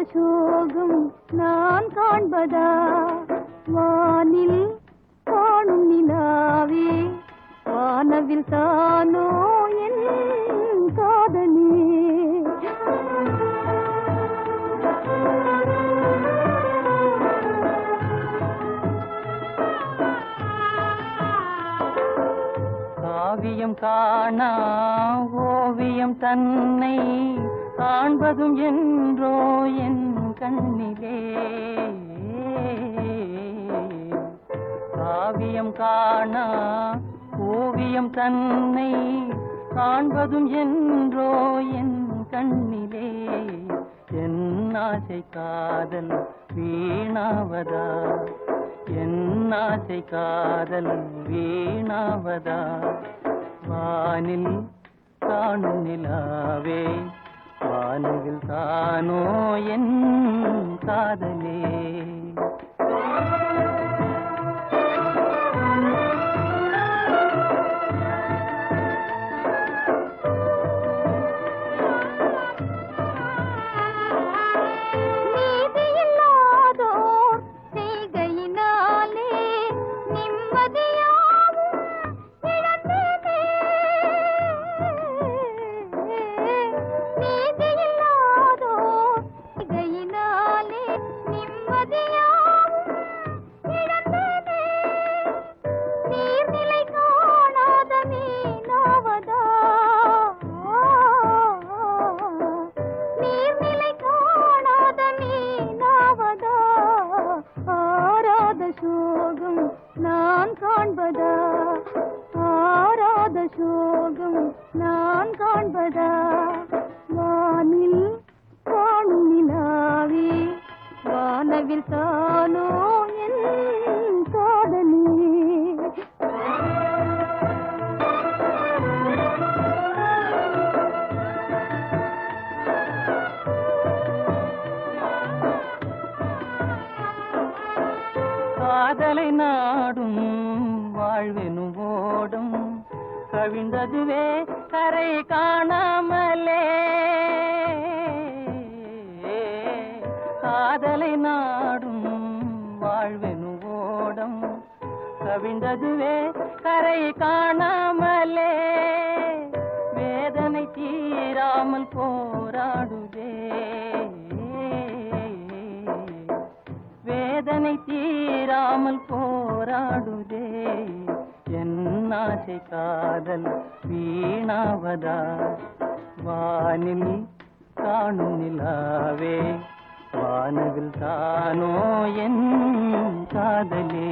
சோகம் நான் காண்பதா வானில் காணும் நிலாவே வானவில் தானோ என் காதலே காவியம் காணா ஓவியம் தன்னை காண்பதும் என்றோ என் கண்ணிலே காவியம் காணா ஓவியம் தன்னை காண்பதும் என்றோ என் கண்ணிலே என் ஆசை காதல் வீணாவதா என் ஆசை காதல் வீணாவதா வானில் காணும் நிலாவே வானவில் தானோ என் காதலே சோகம் நான் காண்பதா ஆராத சோகம் நான் காண்பதா வானில் காணும் நிலாவே வானவில் தானோ என் காதலே காதலை நாடும் வாழ்வெனும் ஓடும் கவிழ்ந்ததுவே கரை காணாமலே காதலை நாடும் வாழ்வெனும் ஓடும் கவிழ்ந்ததுவே கரை காணாமலே வேதனை தீராமல் போராடுதே வேதனை தீராமல் போராடுதே என் ஆசை காதல் வீணாவதா வானில் காணும் நிலாவே வானவில் தானோ என் காதலே